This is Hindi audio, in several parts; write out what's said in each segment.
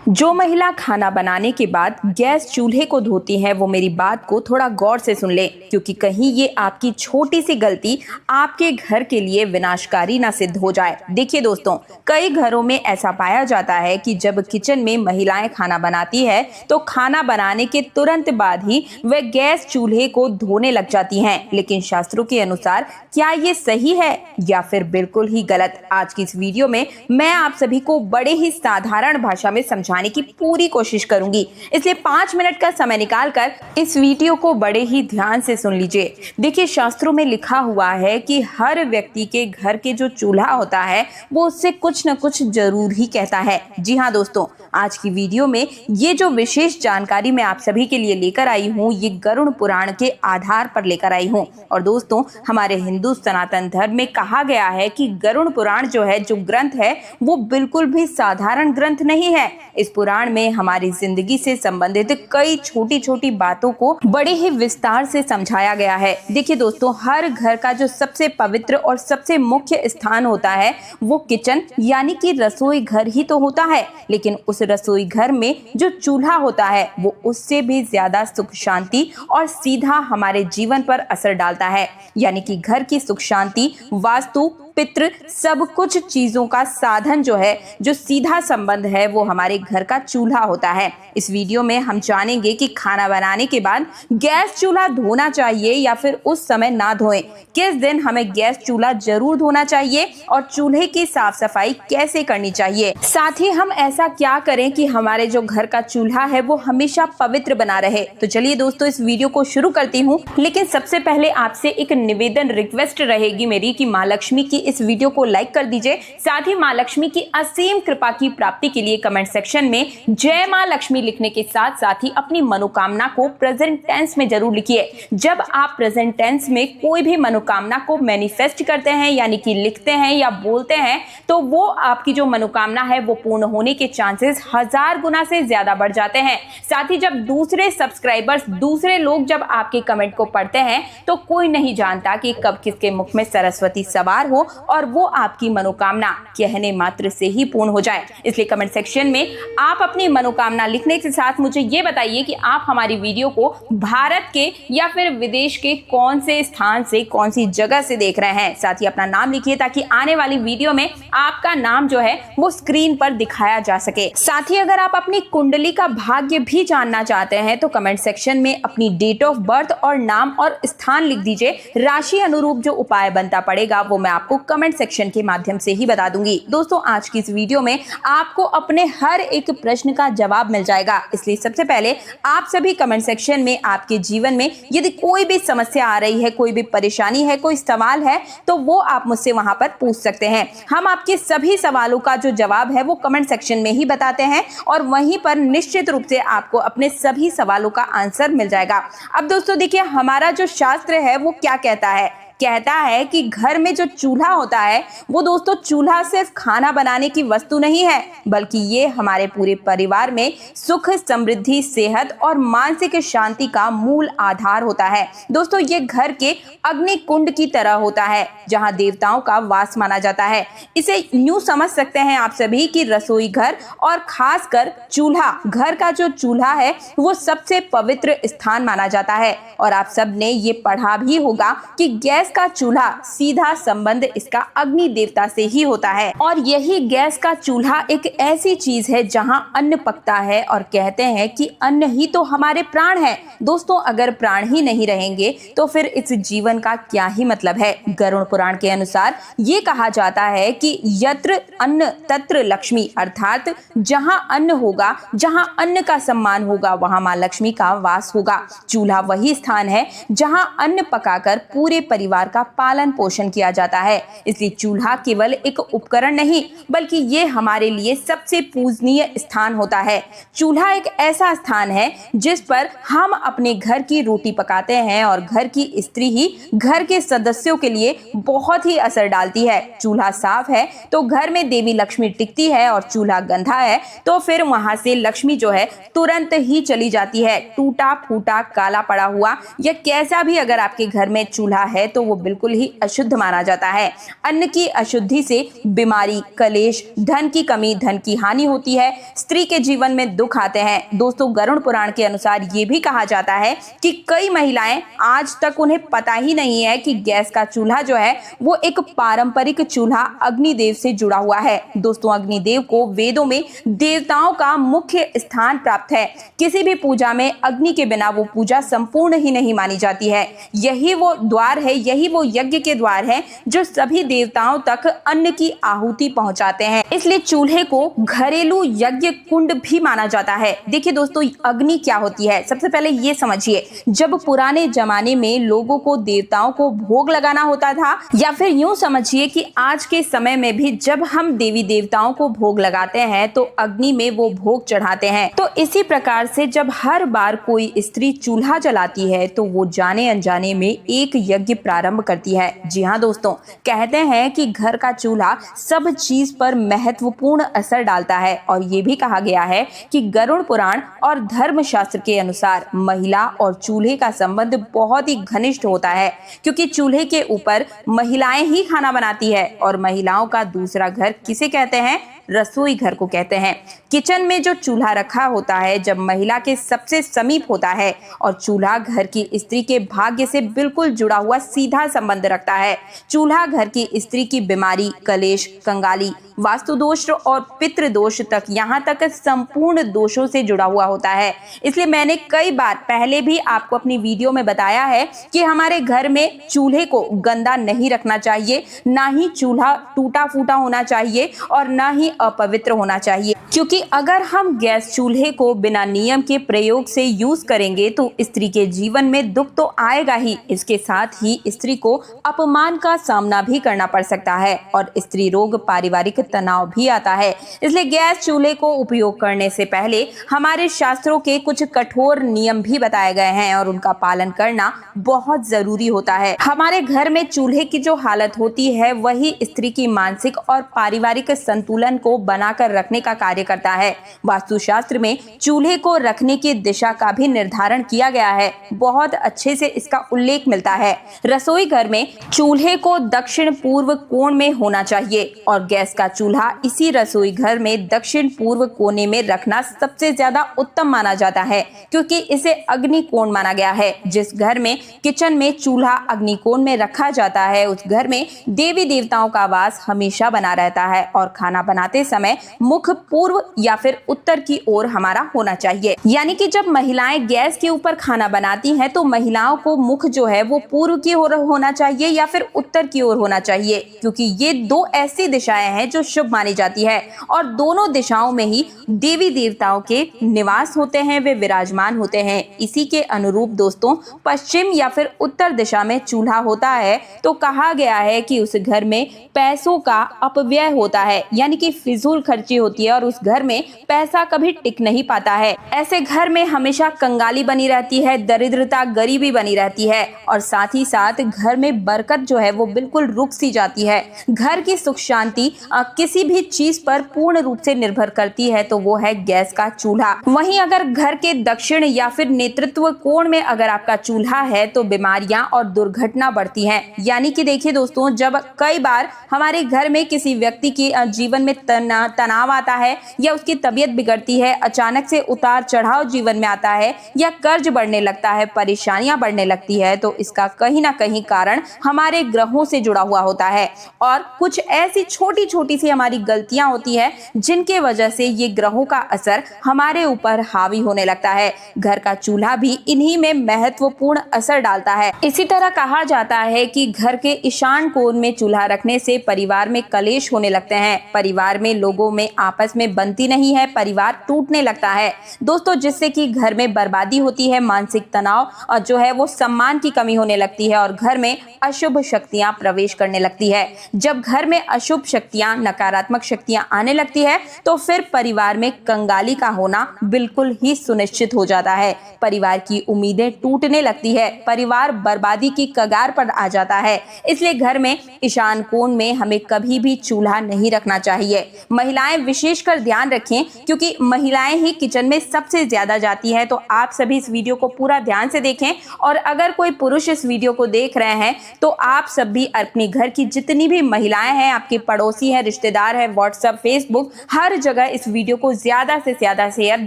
जो महिला खाना बनाने के बाद गैस चूल्हे को धोती है वो मेरी बात को थोड़ा गौर से सुन ले, क्योंकि कहीं ये आपकी छोटी सी गलती आपके घर के लिए विनाशकारी ना सिद्ध हो जाए। देखिए दोस्तों, कई घरों में ऐसा पाया जाता है कि जब किचन में महिलाएं खाना बनाती है तो खाना बनाने के तुरंत बाद ही वह गैस चूल्हे को धोने लग जाती हैं। लेकिन शास्त्रों के अनुसार क्या ये सही है या फिर बिल्कुल ही गलत? आज की इस वीडियो में मैं आप सभी को बड़े ही साधारण भाषा में समझाने की पूरी कोशिश करूंगी, इसलिए 5 मिनट का समय निकालकर इस वीडियो को बड़े ही ध्यान से सुन लीजिए। देखिए, शास्त्रों में लिखा हुआ है कि हर व्यक्ति के घर के जो चूल्हा होता है वो उससे कुछ न कुछ जरूर ही कहता है। जी हाँ दोस्तों, आज की वीडियो में ये जो विशेष जानकारी मैं आप सभी के लिए लेकर आई हूँ, ये गरुड़ पुराण के आधार पर लेकर आई हूँ। और दोस्तों, हमारे हिंदू सनातन धर्म में कहा गया है कि गरुड़ पुराण जो है, जो ग्रंथ है, वो बिल्कुल भी साधारण ग्रंथ नहीं है। इस पुराण में हमारी जिंदगी से संबंधित कई छोटी छोटी बातों को बड़े ही विस्तार से समझाया गया है। देखिए दोस्तों, हर घर का जो सबसे पवित्र और सबसे मुख्य स्थान होता है वो किचन यानी कि रसोई घर ही तो होता है, लेकिन उस रसोई घर में जो चूल्हा होता है वो उससे भी ज्यादा सुख शांति और सीधा हमारे जीवन पर असर डालता है। यानी कि घर की सुख शांति, वास्तु, पितृ, सब कुछ चीजों का साधन जो है, जो सीधा संबंध है, वो हमारे घर का चूल्हा होता है। इस वीडियो में हम जानेंगे कि खाना बनाने के बाद गैस चूल्हा धोना चाहिए या फिर उस समय ना धोएं, किस दिन हमें गैस चूल्हा जरूर धोना चाहिए और चूल्हे की साफ सफाई कैसे करनी चाहिए। साथ ही हम ऐसा क्या करें कि हमारे जो घर का चूल्हा है वो हमेशा पवित्र बना रहे। तो चलिए दोस्तों, इस वीडियो को शुरू करती हूँ, लेकिन सबसे पहले आपसे एक निवेदन, रिक्वेस्ट रहेगी मेरी कि माँ लक्ष्मी की इस वीडियो को लाइक कर दीजिए। साथ ही माँ लक्ष्मी की असीम कृपा की प्राप्ति के लिए कमेंट सेक्शन में जय माँ लक्ष्मी लिखने के साथ साथ ही अपनी मनोकामना को प्रेजेंट टेंस में जरूर लिखिए। जब आप प्रेजेंट टेंस में कोई भी मनोकामना को मैनिफेस्ट करते हैं यानी कि लिखते हैं या बोलते हैं, तो वो आपकी जो मनोकामना है वो पूर्ण होने के चांसेस 1000 गुना से ज्यादा बढ़ जाते हैं। साथ ही जब दूसरे सब्सक्राइबर्स, दूसरे लोग जब आपके कमेंट को पढ़ते हैं तो कोई नहीं जानता कि कब किसके मुख में सरस्वती सवार हो और वो आपकी मनोकामना कहने मात्र से ही पूर्ण हो जाए। इसलिए कमेंट सेक्शन में आप अपनी मनोकामना लिखने के साथ मुझे ये बताइए कि आप हमारी वीडियो को भारत के या फिर विदेश के कौन से स्थान से, कौन सी जगह से देख रहे हैं। साथ ही अपना नाम लिखिए ताकि आने वाली वीडियो में आपका नाम जो है वो स्क्रीन पर दिखाया जा सके। साथ ही अगर आप अपनी कुंडली का भाग्य भी जानना चाहते हैं तो कमेंट सेक्शन में अपनी डेट ऑफ बर्थ और नाम और स्थान लिख दीजिए। राशि अनुरूप जो उपाय बनता पड़ेगा वो मैं आपको कमेंट सेक्शन के माध्यम से ही बता दूंगी। दोस्तों, आज की इस वीडियो में आपको अपने हर एक प्रश्न का जवाब मिल जाएगा। इसलिए सबसे पहले आप सभी कमेंट सेक्शन में आपके जीवन में यदि कोई भी समस्या आ रही है, कोई भी परेशानी है, कोई सवाल है, तो वो आप मुझसे वहां पर पूछ सकते हैं। हम आपके सभी सवालों का जो जवाब है वो कमेंट सेक्शन में ही बताते हैं और वहीं पर निश्चित रूप से आपको अपने सभी सवालों का आंसर मिल जाएगा। अब दोस्तों देखिए, हमारा जो शास्त्र है वो क्या कहता है कि घर में जो चूल्हा होता है वो दोस्तों, चूल्हा सिर्फ खाना बनाने की वस्तु नहीं है, बल्कि ये हमारे पूरे परिवार में सुख, समृद्धि, सेहत और मानसिक शांति का मूल आधार होता है। दोस्तों, ये घर के अग्नि कुंड की तरह होता है जहां देवताओं का वास माना जाता है। इसे यूं समझ सकते हैं आप सभी कि रसोई घर और खासकर चूल्हा, घर का जो चूल्हा है वो सबसे पवित्र स्थान माना जाता है। और आप सब ने ये पढ़ा भी होगा कि गैस का चूल्हा सीधा संबंध इसका अग्नि देवता से ही होता है। और यही गैस का चूल्हा एक ऐसी चीज है जहां अन्न पकता है और कहते हैं कि अन्न ही तो हमारे प्राण है। दोस्तों, अगर प्राण ही नहीं रहेंगे तो फिर इस जीवन का क्या ही मतलब है। गरुड़ पुराण के अनुसार ये कहा जाता है कि यत्र अन्न तत्र लक्ष्मी, अर्थात जहां अन्न होगा, जहां अन्न का सम्मान होगा, वहां मां लक्ष्मी का वास होगा। चूल्हा वही स्थान है जहां अन्न पकाकर पूरे परिवार का पालन पोषण किया जाता है। इसलिए चूल्हा केवल एक उपकरण नहीं, बल्कि ये हमारे लिए सबसे पूजनीय स्थान होता है। चूल्हा एक ऐसा स्थान है जिस पर हम अपने घर की रोटी पकाते हैं और घर की स्त्री ही घर के सदस्यों के लिए बहुत ही असर डालती है। चूल्हा साफ है तो घर में देवी लक्ष्मी टिकती है और चूल्हा गंदा है तो फिर वहां से लक्ष्मी जो है तुरंत ही चली जाती है। टूटा फूटा, काला पड़ा हुआ या कैसा भी अगर आपके घर में चूल्हा है तो वो बिल्कुल ही अशुद्ध माना जाता है। अन्न की अशुद्धि से बीमारी, कलेश, धन की कमी, धन की हानि होती है, स्त्री के जीवन में दुख आते हैं। दोस्तों, गरुड़ पुराण के अनुसार ये भी कहा जाता है कि कई महिलाएं आज तक उन्हें पता ही नहीं है कि गैस का चूल्हा जो है वो एक पारंपरिक चूल्हा अग्निदेव से जुड़ा हुआ है। दोस्तों, अग्निदेव को वेदों में देवताओं का मुख्य स्थान प्राप्त है। किसी भी पूजा में अग्नि के बिना वो पूजा संपूर्ण ही नहीं मानी जाती है। यही वो द्वार है, यही वो यज्ञ के द्वार है जो सभी देवताओं तक अन्न की आहुति पहुंचाते हैं। इसलिए चूल्हे को घरेलू यज्ञ कुंड भी माना जाता है। देखिए दोस्तों, अग्नि क्या होती है, सबसे पहले ये समझिए। जब पुराने जमाने में लोगों को देवताओं को भोग लगाना होता था, या फिर यूं समझिए कि आज के समय में भी जब हम देवी देवताओं को भोग लगाते हैं तो अग्नि में वो भोग चढ़ाते हैं। तो इसी प्रकार से जब हर बार कोई स्त्री चूल्हा जलाती है तो वो जाने अनजाने में एक यज्ञ प्रारंभ करती है। जी हाँ दोस्तों, कहते हैं कि घर का चूल्हा सब चीज पर महत्वपूर्ण असर डालता है। और ये भी कहा गया है कि गरुड़ पुराण और धर्मशास्त्र के अनुसार महिला और चूल्हे का संबंध बहुत ही घनिष्ठ होता है, क्योंकि चूल्हे के ऊपर महिलाएं ही खाना बनाती है। और महिलाओं का दूसरा घर किसे कहते हैं? रसोई घर को कहते हैं। किचन में जो चूल्हा रखा होता है जब महिला के सबसे समीप होता है, और चूल्हा घर की स्त्री के भाग्य से बिल्कुल जुड़ा हुआ सीधा संबंध रखता है। चूल्हा घर की स्त्री की बीमारी, कलेश, कंगाली, वास्तु दोष और पितृ दोष तक, यहाँ तक संपूर्ण दोषों से जुड़ा हुआ होता है। इसलिए मैंने कई बार पहले भी आपको अपनी वीडियो में बताया है कि हमारे घर में चूल्हे को गंदा नहीं रखना चाहिए, ना ही चूल्हा टूटा फूटा होना चाहिए और ना ही अपवित्र होना चाहिए। क्योंकि अगर हम गैस चूल्हे को बिना नियम के प्रयोग से यूज करेंगे तो स्त्री के जीवन में दुख तो आएगा ही, इसके साथ ही स्त्री को अपमान का सामना भी करना पड़ सकता है और स्त्री रोग, पारिवारिक तनाव भी आता है। इसलिए गैस चूल्हे को उपयोग करने से पहले हमारे शास्त्रों के कुछ कठोर नियम भी बताए गए हैं और उनका पालन करना बहुत जरूरी होता है। हमारे घर में चूल्हे की जो हालत होती है वही स्त्री की मानसिक और पारिवारिक संतुलन को बनाकर रखने का कार्य करता है। वास्तुशास्त्र में चूल्हे को रखने की दिशा का भी निर्धारण किया गया है, बहुत अच्छे से इसका उल्लेख मिलता है। रसोई घर में चूल्हे को दक्षिण पूर्व कोण में होना चाहिए और गैस का चूल्हा इसी रसोई घर में दक्षिण पूर्व कोने में रखना सबसे ज्यादा उत्तम माना जाता है, क्योंकि इसे अग्नि कोण माना गया है। जिस घर में किचन में चूल्हा अग्नि कोण में रखा जाता है उस घर में देवी देवताओं का वास हमेशा बना रहता है और खाना बनाते समय मुख पूर्व या फिर उत्तर की ओर हमारा होना चाहिए। यानी कि जब महिलाएं गैस के ऊपर खाना बनाती हैं तो महिलाओं को मुख जो है वो पूर्व की ओर होना चाहिए या फिर उत्तर की ओर होना चाहिए, क्योंकि ये दो ऐसी दिशाएं हैं जो शुभ मानी जाती है और दोनों दिशाओं में ही देवी देवताओं के निवास होते हैं, वे विराजमान होते हैं। इसी के अनुरूप दोस्तों, पश्चिम या फिर उत्तर दिशा में चूल्हा होता है तो कहा गया है कि उस घर में पैसों का अपव्यय होता है, यानी कि फिजूल खर्ची होती है और उस घर में पैसा कभी टिक नहीं पाता है। ऐसे घर में हमेशा कंगाली बनी रहती है, दरिद्रता, गरीबी बनी रहती है और साथ ही साथ घर में बरकत जो है वो बिल्कुल रुक सी जाती है। घर की सुख शांति किसी भी चीज पर पूर्ण रूप से निर्भर करती है तो वो है गैस का चूल्हा। वहीं अगर घर के दक्षिण या फिर नेतृत्व कोण में अगर आपका चूल्हा है तो बीमारियां और दुर्घटना बढ़ती हैं। यानी कि देखिए दोस्तों, जब कई बार हमारे घर में किसी व्यक्ति के जीवन में तनाव आता है या उसकी तबीयत बिगड़ती है, अचानक से उतार चढ़ाव जीवन में आता है या कर्ज बढ़ने लगता है, परेशानियां बढ़ने लगती है, तो इसका कहीं ना कहीं कारण हमारे ग्रहों से जुड़ा हुआ होता है और कुछ ऐसी छोटी छोटी सी हमारी गलतियां होती है जिनके वजह से ये ग्रहों का असर हमारे ऊपर हावी होने लगता है। घर का चूल्हा भी इन्हीं में महत्वपूर्ण असर डालता है। इसी तरह कहा जाता है कि घर के ईशान कोण में चूल्हा रखने से परिवार में कलेश होने लगते हैं, परिवार में लोगों में आपस में बनती नहीं है, परिवार टूटने लगता है दोस्तों, जिससे कि घर में बर्बादी होती है, मानसिक तनाव और जो है वो सम्मान की कमी होने लगती है और घर में अशुभ शक्तियां प्रवेश करने लगती है। जब घर में अशुभ शक्तियां, नकारात्मक शक्तियां आने लगती है तो फिर परिवार में कंगाली का होना बिल्कुल ही सुनिश्चित हो जाता है। परिवार की उम्मीदें टूटने लगती है, परिवार बर्बादी की कगार पर आ जाता है। इसलिए घर में ईशान कोण में हमें कभी भी चूल्हा नहीं रखना चाहिए। महिलाएं विशेषकर ध्यान रखें, क्योंकि महिलाएं ही किचन में सबसे ज्यादा जाती हैं। तो आप सभी इस वीडियो को पूरा ध्यान से देखें, और अगर कोई पुरुष इस वीडियो को देख रहे हैं तो आप सब भी अपने घर की जितनी भी महिलाएं हैं, आपके पड़ोसी हैं, रिश्तेदार हैं, व्हाट्सएप, फेसबुक, हर जगह इस वीडियो को ज्यादा से ज्यादा शेयर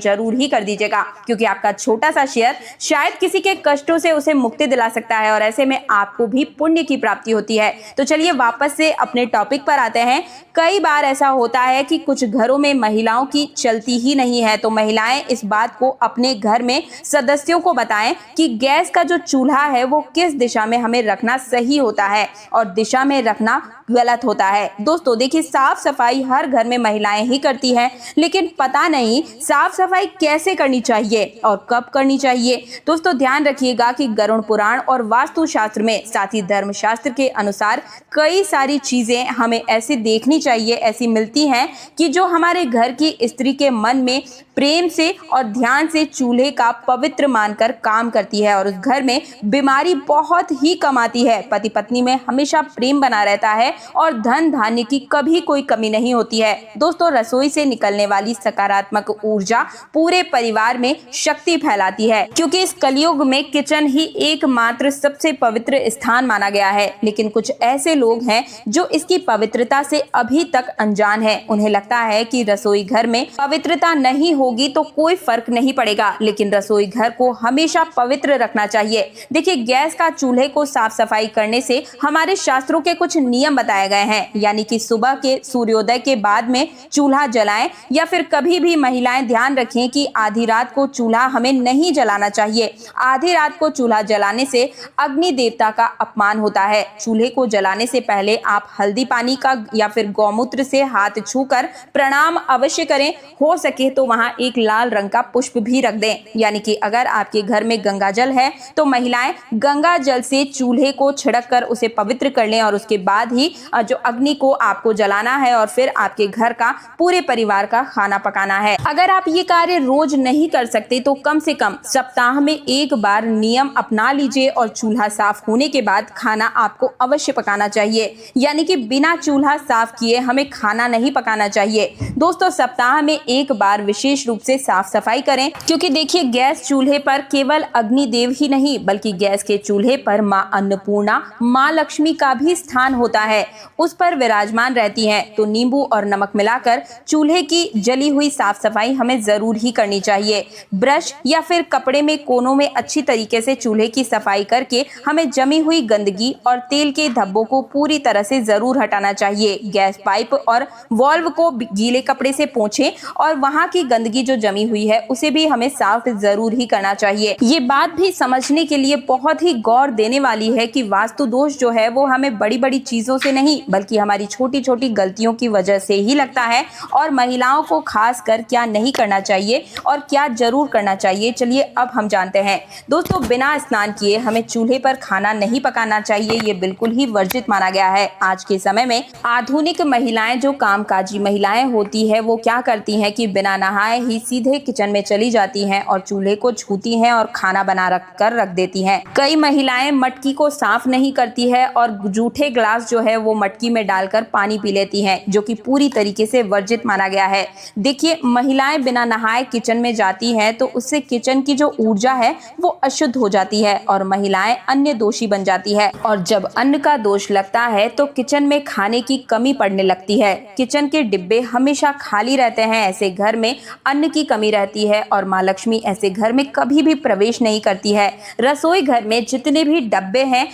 जरूर ही कर दीजिएगा, क्योंकि आपका छोटा सा शेयर शायद किसी के कष्टों से उसे मुक्ति दिला सकता है और ऐसे में आपको भी पुण्य की प्राप्ति होती है। तो चलिए वापस से अपने टॉपिक पर आते हैं। कई बार ऐसा होता है कि कुछ घरों में महिलाओं की चलती ही नहीं है, तो महिलाएं इस बात को अपने घर में सदस्यों को बताएं कि गैस का जो चूल्हा है वो किस दिशा में हमें रखना सही होता है और दिशा में रखना गलत होता है। दोस्तों देखिए, साफ सफाई हर घर में महिलाएं ही करती हैं, लेकिन पता नहीं साफ सफाई कैसे करनी चाहिए और कब करनी चाहिए। दोस्तों ध्यान रखिएगा कि गरुड़ पुराण और वास्तु शास्त्र में, साथ ही धर्मशास्त्र के अनुसार कई सारी चीजें हमें ऐसी देखनी चाहिए, ऐसी मिलती हैं कि जो हमारे घर की स्त्री के मन में प्रेम से और ध्यान से चूल्हे का पवित्र मानकर काम करती है और उस घर में बीमारी बहुत ही कम आती है। पति पत्नी में हमेशा प्रेम बना रहता है और धन धान्य की कभी कोई कमी नहीं होती है। दोस्तों रसोई से निकलने वाली सकारात्मक ऊर्जा पूरे परिवार में शक्ति फैलाती है, क्योंकि इस कलयुग में किचन ही एकमात्र सबसे पवित्र स्थान माना गया है। लेकिन कुछ ऐसे लोग हैं जो इसकी पवित्रता से अभी तक अनजान है। उन्हें लगता है कि रसोई घर में पवित्रता नहीं होगी तो कोई फर्क नहीं पड़ेगा, लेकिन रसोई घर को हमेशा पवित्र रखना चाहिए। देखिए, गैस का चूल्हे को साफ सफाई करने से हमारे शास्त्रों के कुछ नियम बताए गए हैं, यानी कि सुबह के सूर्योदय के बाद में चूल्हा जलाएं, या फिर कभी भी महिलाएं ध्यान रखें कि आधी रात को चूल्हा हमें नहीं जलाना चाहिए। आधी रात को चूल्हा जलाने से अग्नि देवता का अपमान होता है। चूल्हे को जलाने से पहले आप हल्दी पानी का या फिर गौमूत्र से हाथ छूकर प्रणाम अवश्य करें। हो सके तो वहां एक लाल रंग का पुष्प भी रख दें, यानी कि अगर आपके घर में गंगा जल है तो महिलाएं गंगा जल से चूल्हे को छिड़क कर उसे पवित्र कर लें और उसके बाद ही जो अग्नि को आपको जलाना है और फिर आपके घर का, पूरे परिवार का खाना पकाना है। अगर आप ये कार्य रोज नहीं कर सकते तो कम से कम सप्ताह में एक बार नियम अपना लीजिए और चूल्हा साफ होने के बाद खाना आपको अवश्य पकाना चाहिए, यानी कि बिना चूल्हा साफ किए हमें खाना नहीं पकाना चाहिए। दोस्तों सप्ताह में एक बार विशेष रूप से साफ सफाई करें, क्योंकि देखिए गैस चूल्हे पर केवल अग्निदेव ही नहीं बल्कि गैस के चूल्हे पर माँ अन्नपूर्णा, माँ लक्ष्मी का भी स्थान होता है, उस पर विराजमान रहती हैं। तो नींबू और नमक मिलाकर चूल्हे की जली हुई साफ सफाई हमें जरूर ही करनी चाहिए। ब्रश या फिर कपड़े में कोनों में अच्छी तरीके से चूल्हे की सफाई करके हमें जमी हुई गंदगी और तेल के धब्बों को पूरी तरह से जरूर हटाना चाहिए। गैस पाइप और वाल्व को गीले कपड़े से पोंछें और वहां की गंदगी जो जमी हुई है उसे भी हमें साफ जरूर ही करना चाहिए। ये बात भी समझने के लिए बहुत ही गौर देने वाली है कि वास्तु दोष जो है वो हमें बड़ी बड़ी चीजों से नहीं बल्कि हमारी छोटी छोटी गलतियों की वजह से ही लगता है। और महिलाओं को खास कर क्या नहीं करना चाहिए और क्या जरूर करना चाहिए, चलिए अब हम जानते हैं। दोस्तों बिना स्नान किए हमें चूल्हे पर खाना नहीं पकाना चाहिए, ये बिल्कुल ही वर्जित माना गया है। आज के समय में आधुनिक महिलाएं, जो कामकाजी महिलाएं होती है, वो क्या करती हैं कि बिना नहाए ही सीधे किचन में चली जाती हैं और चूल्हे को छूती हैं और खाना बना रख देती हैं। कई महिलाएं मटकी को साफ नहीं करती है और जूठे ग्लास जो है वो मटकी में डालकर पानी पी लेती हैं, जो कि पूरी तरीके से वर्जित माना गया है। देखिए, महिलाएं बिना नहाए किचन में जाती हैं तो उससे किचन की जो ऊर्जा है वो अशुद्ध हो जाती है और महिलाएं अन्य दोषी बन जाती है। और जब अन्न का दोष लगता है तो किचन में खाने की कमी पड़ने लगती है। किचन के डिब्बे हमेशा खाली रहते हैं, ऐसे घर में अन्न की कमी रहती है और माँ लक्ष्मी ऐसे घर में कभी भी प्रवेश नहीं करती है। रसोई घर में जितने भी डब्बे हैं,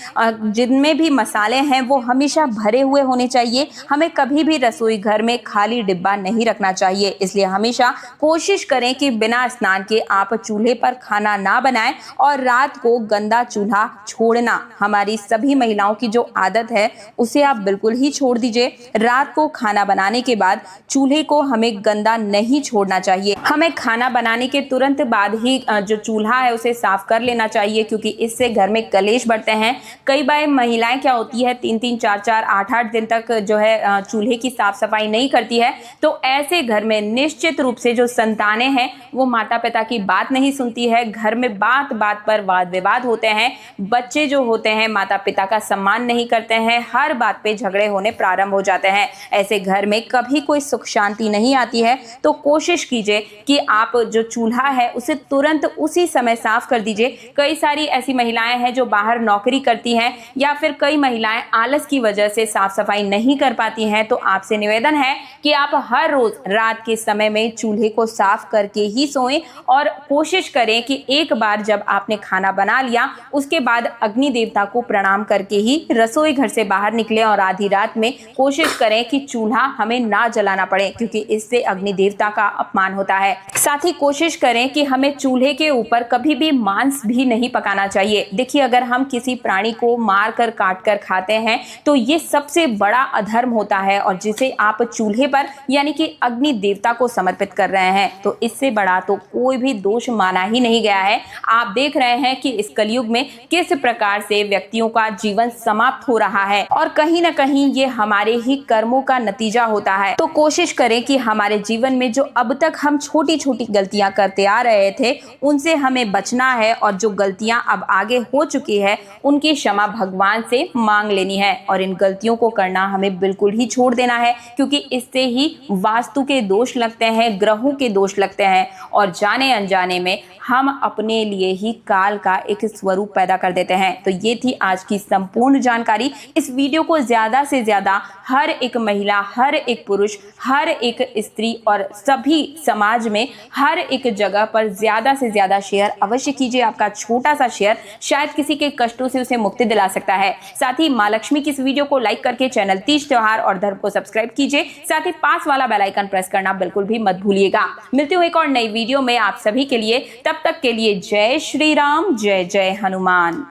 जिनमें भी मसाले हैं, वो हमेशा भरे हुए होने चाहिए। हमें कभी भी रसोई घर में खाली डिब्बा नहीं रखना चाहिए। इसलिए हमेशा कोशिश करें कि बिना स्नान के आप चूल्हे पर खाना ना बनाएं और रात को गंदा चूल्हा छोड़ना, हमारी सभी महिलाओं की जो आदत है उसे आप बिल्कुल ही छोड़ दीजिए। रात को खाना बनाने के बाद चूल्हे को हमें गंदा नहीं छोड़ना चाहिए। हमें खाना बनाने के तुरंत बाद ही जो चूल्हा है उसे साफ कर लेना चाहिए, क्योंकि इससे घर में कलेश बढ़ते हैं। कई बार महिलाएं क्या होती है 3-3, 4-4, 8-8 दिन तक जो है चूल्हे की साफ सफाई नहीं करती है, तो ऐसे घर में निश्चित रूप से जो संतानें हैं वो माता पिता की बात नहीं सुनती है। घर में बात बात पर वाद विवाद होते हैं। बच्चे जो होते हैं माता पिता का सम्मान नहीं करते हैं, हर बात पे झगड़े होने प्रारंभ हो जाते हैं। ऐसे घर में कभी कोई सुख शांति नहीं आती है। तो कोशिश कीजिए कि आप जो चूल्हा है उसे तुरंत उसी समय साफ कर दीजिए। कई सारी ऐसी महिलाएं हैं जो बाहर नौकरी करती हैं या फिर कई महिलाएं आलस की वजह से साफ सफाई नहीं कर पाती हैं, तो आपसे निवेदन है कि आप हर रोज रात के समय में चूल्हे को साफ करके ही सोएं और कोशिश करें कि एक बार जब आपने खाना बना लिया उसके बाद अग्नि देवता को प्रणाम करके ही रसोई घर से बाहर निकलें और आधी रात में कोशिश करें कि चूल्हा हमें ना जलाना पड़े, क्योंकि इससे अग्नि देवता का अपमान होता है। साथ ही कोशिश करें कि हमें चूल्हे के ऊपर कभी भी मांस भी नहीं पकाना चाहिए। देखिए, अगर हम किसी प्राणी को मार कर काट कर खाते हैं तो ये सबसे बड़ा अधर्म होता है और जिसे आप चूल्हे पर यानी कि अग्नि देवता को समर्पित कर रहे हैं, तो इससे बड़ा तो कोई भी दोष माना ही नहीं गया है। आप देख रहे हैं कि इस कलयुग में किस प्रकार से व्यक्तियों का जीवन समाप्त हो रहा है और कहीं ना कहीं ये हमारे ही कर्मों का नतीजा होता है। तो कोशिश करें कि हमारे जीवन में जो अब तक हम छोटी छोटी गलतियां करते आ रहे थे उनसे हमें बचना है और जो गलतियां अब आगे हो चुकी है उनकी क्षमा भगवान से मांग लेनी है और इन गलतियों को करना हमें बिल्कुल ही छोड़ देना है, क्योंकि इससे ही वास्तु के दोष लगते हैं, ग्रहों के दोष लगते हैं और जाने अनजाने में हम अपने लिए ही काल का एक स्वरूप पैदा कर देते हैं। तो ये थी आज की संपूर्ण जानकारी। इस वीडियो को ज्यादा से ज्यादा हर एक महिला, हर एक पुरुष, हर एक स्त्री और सभी समाज में हर एक जगह पर ज्यादा से ज्यादा शेयर अवश्य कीजिए। आपका छोटा सा शेयर शायद किसी के कष्टों से उसे मुक्ति दिला सकता है। साथ ही मां लक्ष्मी की इस वीडियो को लाइक करके चैनल तीज त्योहार और धर्म को सब्सक्राइब कीजिए। साथ ही पास वाला बेल आइकन प्रेस करना बिल्कुल भी मत भूलिएगा। मिलती हूँ एक और नई वीडियो में आप सभी के लिए। तब तक के लिए जय श्री राम, जय जय हनुमान।